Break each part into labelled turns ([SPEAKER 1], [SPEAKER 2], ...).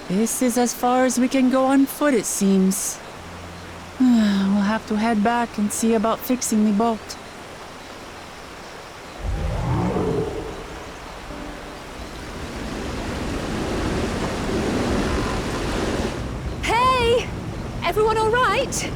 [SPEAKER 1] This is as far as we can go on foot, it seems. We'll have to head back and see about fixing the boat.
[SPEAKER 2] Hey! Everyone all right?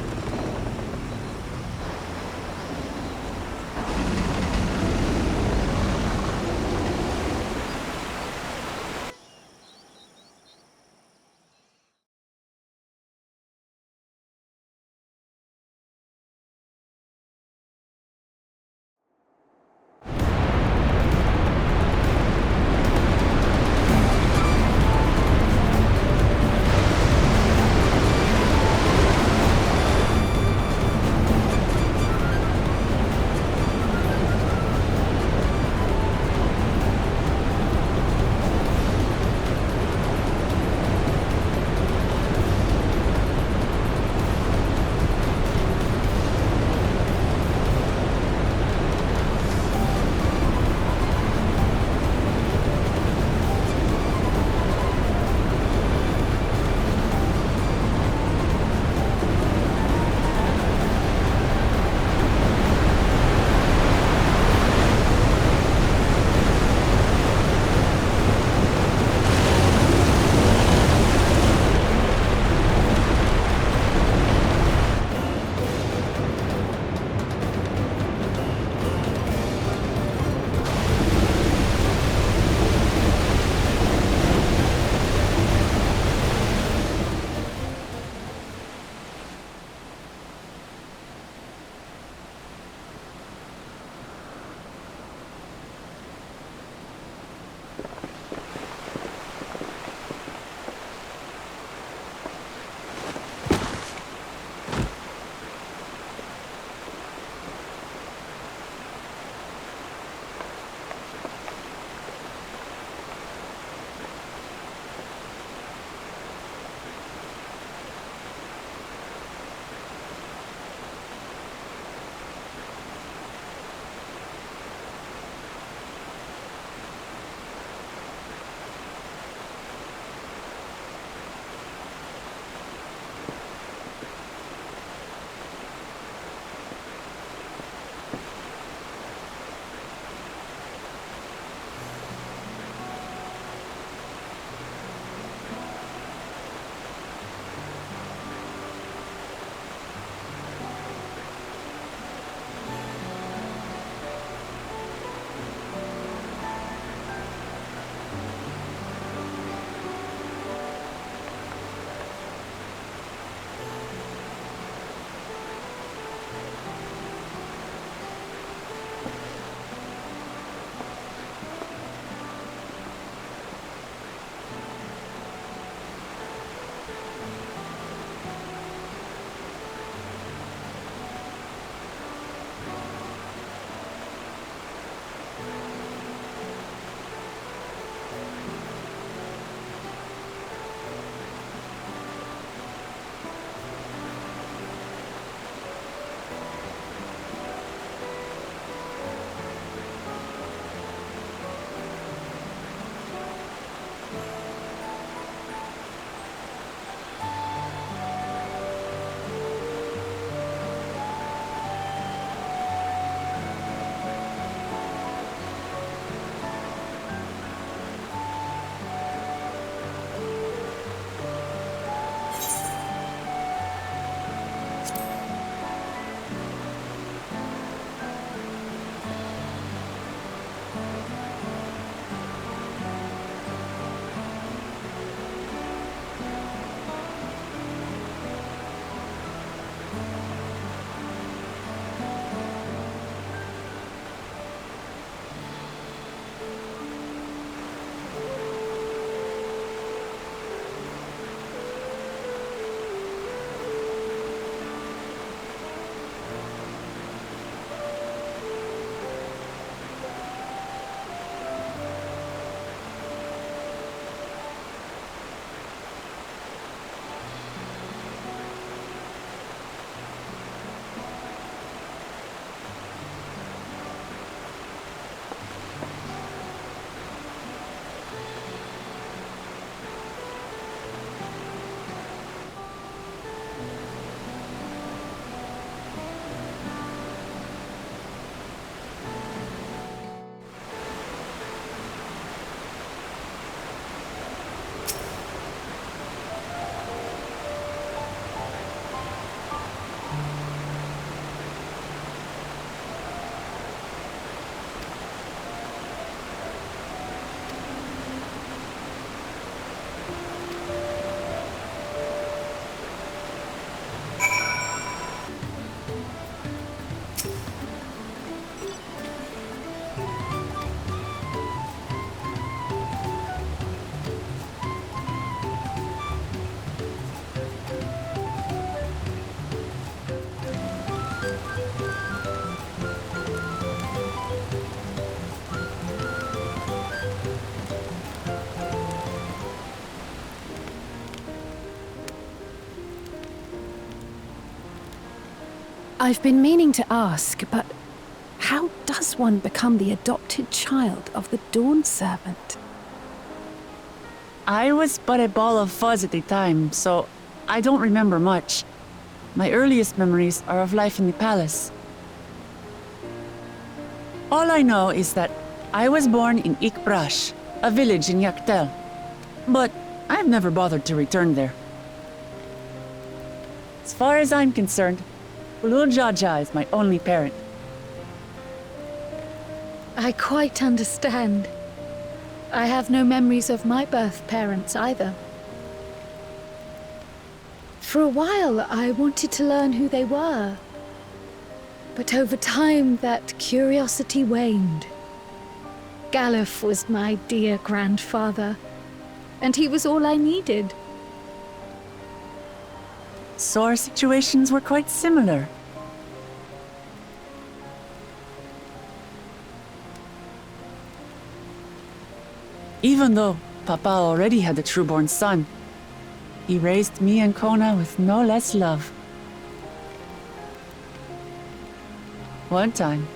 [SPEAKER 3] I've been meaning to ask, but how does one become the adopted child of the Dawn Servant?
[SPEAKER 1] I was but a ball of fuzz at the time, so I don't remember much. My earliest memories are of life in the palace. All I know is that I was born in Ikbrash, a village in Yaktel. But I've never bothered to return there. As far as I'm concerned, Ulul Jaja is my only parent.
[SPEAKER 2] I quite understand. I have no memories of my birth parents either. For a while, I wanted to learn who they were. But over time, that curiosity waned. Galuf was my dear grandfather, and he was all I needed.
[SPEAKER 1] So our situations were quite similar. Even though Papa already had a trueborn son, he raised me and Kona with no less love. One time,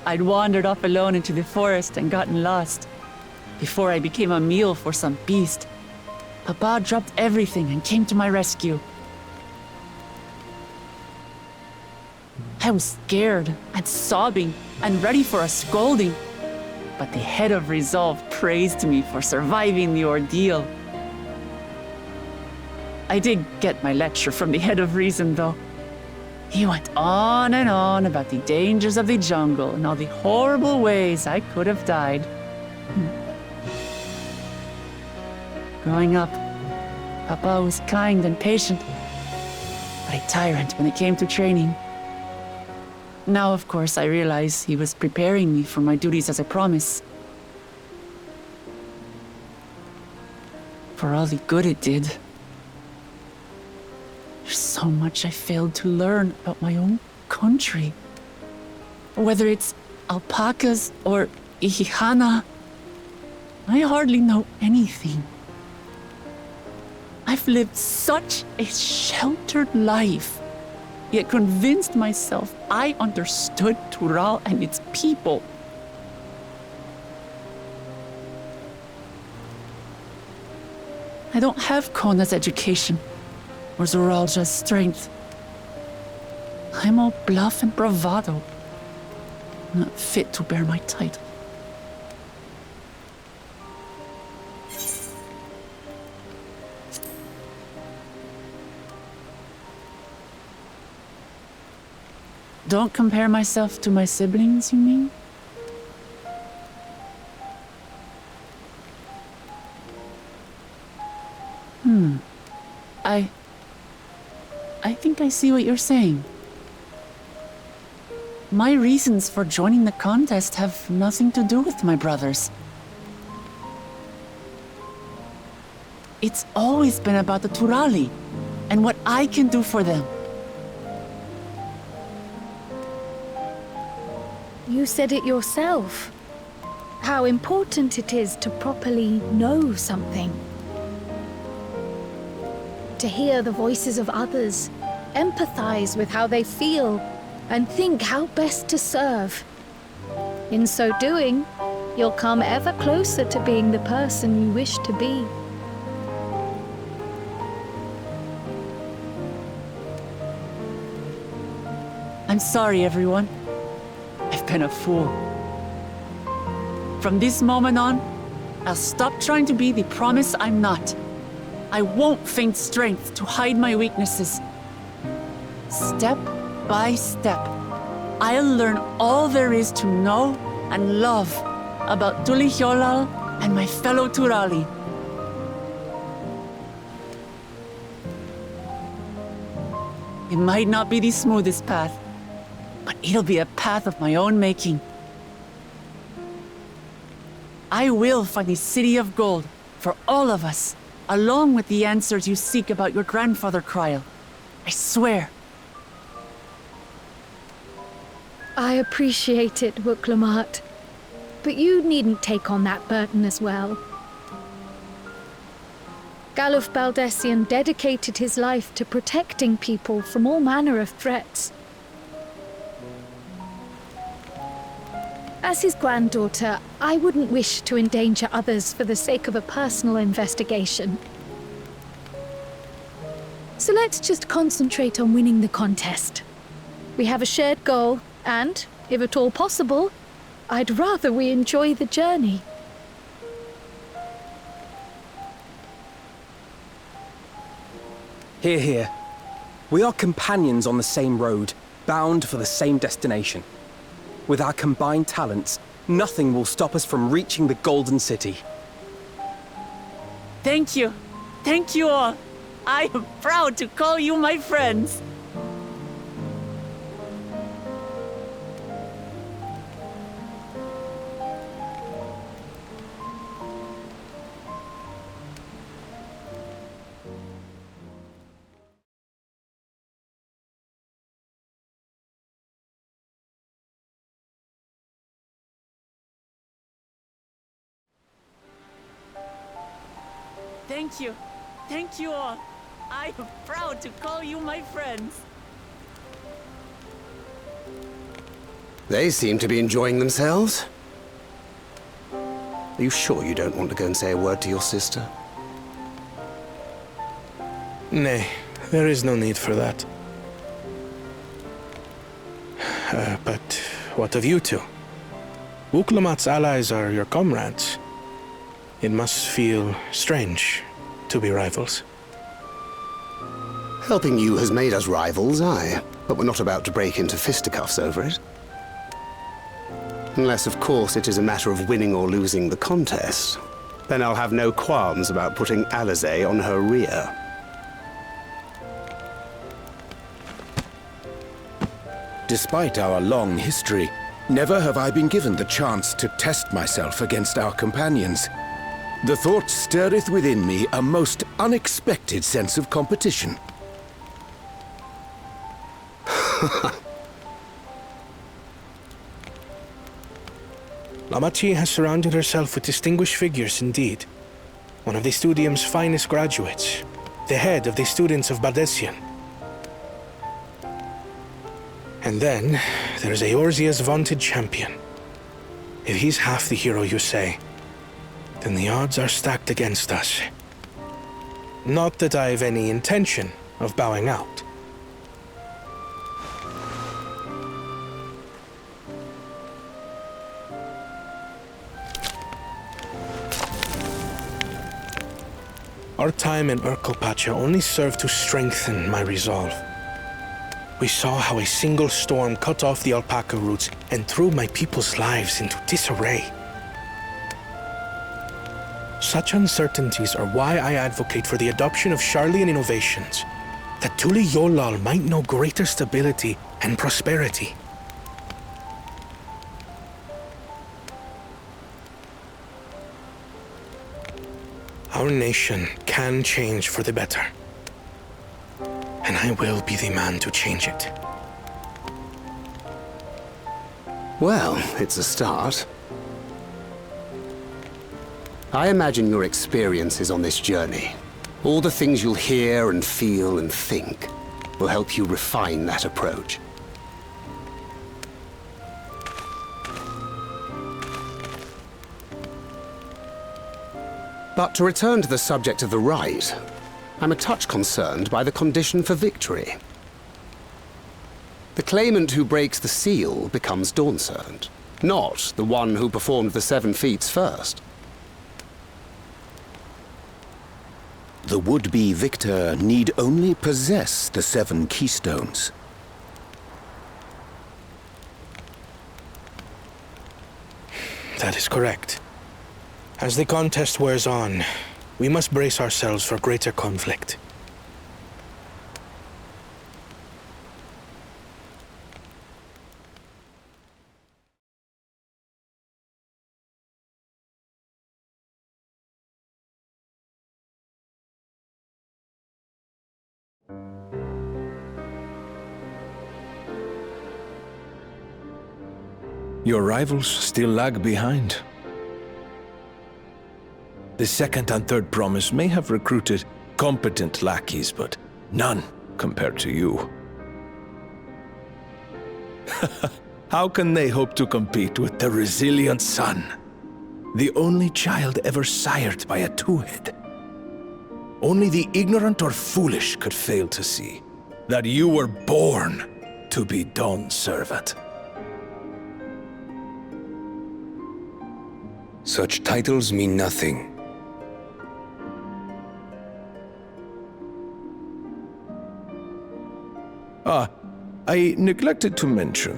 [SPEAKER 1] I'd wandered off alone into the forest and gotten lost. Before I became a meal for some beast, Papa dropped everything and came to my rescue. I was scared and sobbing and ready for a scolding, but the head of resolve praised me for surviving the ordeal. I did get my lecture from the head of reason, though. He went on and on about the dangers of the jungle and all the horrible ways I could have died. Growing up, Papa was kind and patient, but a tyrant when it came to training. Now, of course, I realize he was preparing me for my duties as a promise. For all the good it did. There's so much I failed to learn about my own country. Whether it's alpacas or Ihihana, I hardly know anything. I've lived such a sheltered life, yet convinced myself I understood Turali and its people. I don't have Kona's education, or Zoralja's strength. I'm all bluff and bravado, not fit to bear my title. Don't compare myself to my siblings, you mean? I think I see what you're saying. My reasons for joining the contest have nothing to do with my brothers. It's always been about the Turali and what I can do for them.
[SPEAKER 2] You said it yourself. How important it is to properly know something. To hear the voices of others, empathize with how they feel, and think how best to serve. In so doing, you'll come ever closer to being the person you wish to be.
[SPEAKER 1] I'm sorry, everyone. I've been a fool. From this moment on, I'll stop trying to be the promise I'm not. I won't feign strength to hide my weaknesses. Step by step, I'll learn all there is to know and love about Tulihyolal and my fellow Turali. It might not be the smoothest path, but it'll be a path of my own making. I will find the City of Gold for all of us, along with the answers you seek about your grandfather, Kryl. I swear.
[SPEAKER 2] I appreciate it, Wuklamat. But you needn't take on that burden as well. Galuf Baldessian dedicated his life to protecting people from all manner of threats. As his granddaughter, I wouldn't wish to endanger others for the sake of a personal investigation. So let's just concentrate on winning the contest. We have a shared goal, and, if at all possible, I'd rather we enjoy the journey.
[SPEAKER 4] Hear, hear. We are companions on the same road, bound for the same destination. With our combined talents, nothing will stop us from reaching the Golden City.
[SPEAKER 1] Thank you. Thank you all. I am proud to call you my friends. Thank you. Thank you all. I am proud to call you my friends.
[SPEAKER 5] They seem to be enjoying themselves. Are you sure you don't want to go and say a word to your sister?
[SPEAKER 6] Nay, there is no need for that. But what of you two? Wuklamat's allies are your comrades. It must feel strange to be rivals.
[SPEAKER 5] Helping you has made us rivals, aye. But we're not about to break into fisticuffs over it. Unless, of course, it is a matter of winning or losing the contest. Then I'll have no qualms about putting Alizé on her rear.
[SPEAKER 7] Despite our long history, never have I been given the chance to test myself against our companions. The thought stirreth within me a most unexpected sense of competition.
[SPEAKER 6] Lamachi has surrounded herself with distinguished figures indeed. One of the Studium's finest graduates, the head of the students of Bardessian. And then, there's Eorzea's vaunted champion. If he's half the hero you say, then the odds are stacked against us. Not that I've any intention of bowing out. Our time in Urkelpacha only served to strengthen my resolve. We saw how a single storm cut off the alpaca roots and threw my people's lives into disarray. Such uncertainties are why I advocate for the adoption of Sharlayan innovations, that Tuli Yolal might know greater stability and prosperity. Our nation can change for the better, and I will be the man to change it.
[SPEAKER 5] Well, it's a start. I imagine your experiences on this journey, all the things you'll hear and feel and think, will help you refine that approach. But to return to the subject of the rite, I'm a touch concerned by the condition for victory. The claimant who breaks the seal becomes Dawn Servant, not the one who performed the 7 feats first.
[SPEAKER 7] The would-be victor need only possess the 7 keystones.
[SPEAKER 6] That is correct. As the contest wears on, we must brace ourselves for greater conflict.
[SPEAKER 8] Your rivals still lag behind. The second and third promise may have recruited competent lackeys, but none compared to you. How can they hope to compete with the resilient sun? The only child ever sired by a two-head. Only the ignorant or foolish could fail to see that you were born to be Dawn's servant.
[SPEAKER 9] Such titles mean nothing.
[SPEAKER 8] I neglected to mention.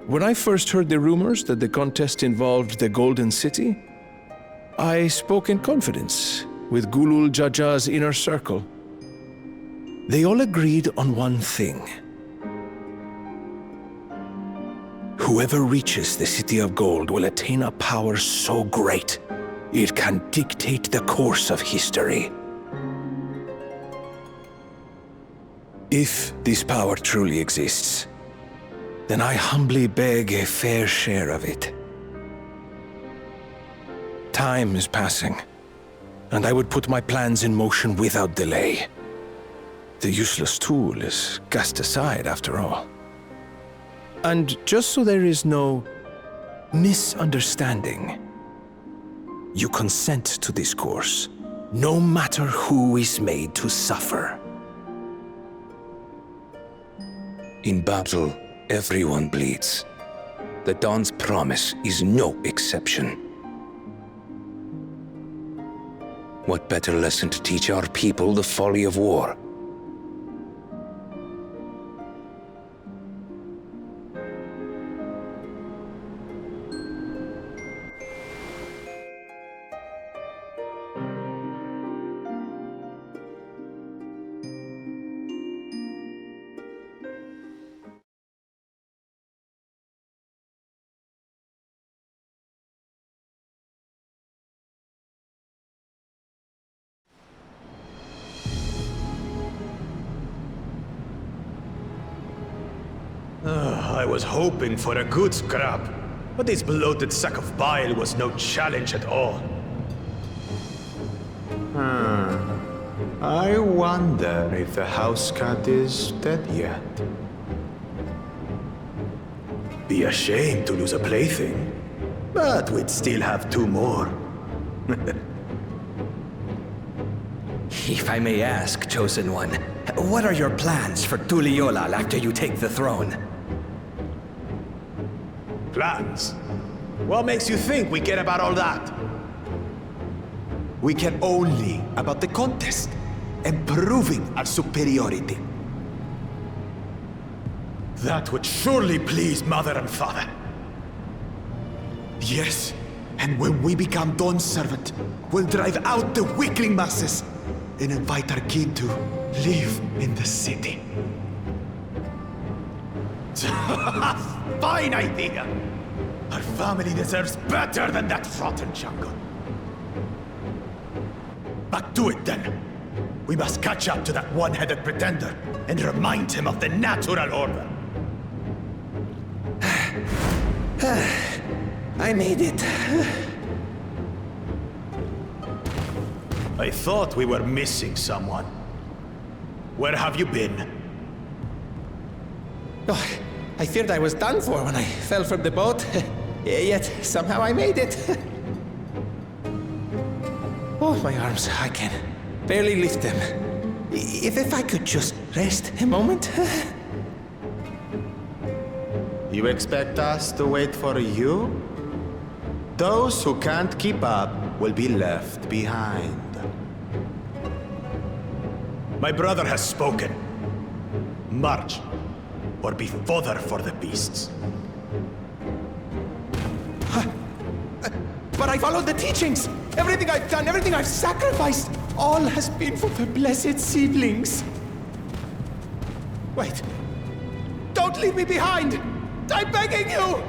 [SPEAKER 8] When I first heard the rumors that the contest involved the Golden City, I spoke in confidence with Gulul Jaja's inner circle. They all agreed on one thing. Whoever reaches the City of Gold will attain a power so great, it can dictate the course of history. If this power truly exists, then I humbly beg a fair share of it. Time is passing, and I would put my plans in motion without delay. The useless tool is cast aside after all. And just so there is no misunderstanding, you consent to this course, no matter who is made to suffer.
[SPEAKER 9] In battle, everyone bleeds. The Dawn's promise is no exception. What better lesson to teach our people the folly of war?
[SPEAKER 10] I was hoping for a good scrap, but this bloated sack of bile was no challenge at all. I wonder if the house cat is dead yet. Be a shame to lose a plaything, but we'd still have two more.
[SPEAKER 11] If I may ask, Chosen One, what are your plans for Tuliyollal after you take the throne?
[SPEAKER 10] Plans? What makes you think we care about all that? We care only about the contest and proving our superiority. That would surely please Mother and Father. Yes, and when we become Dawn's servant, we'll drive out the weakling masses and invite our kin to live in the city. Fine idea! Our family deserves better than that rotten jungle. Back to it then. We must catch up to that one-headed pretender and remind him of the natural order.
[SPEAKER 11] I made it.
[SPEAKER 10] I thought we were missing someone. Where have you been?
[SPEAKER 11] Oh, I feared I was done for when I fell from the boat. Yet somehow I made it. Oh, my arms, I can barely lift them. If I could just rest a moment.
[SPEAKER 10] You expect us to wait for you? Those who can't keep up will be left behind. My brother has spoken. March, or be fodder for the beasts.
[SPEAKER 11] But I followed the teachings! Everything I've done, everything I've sacrificed, all has been for the blessed seedlings. Wait. Don't leave me behind! I'm begging you!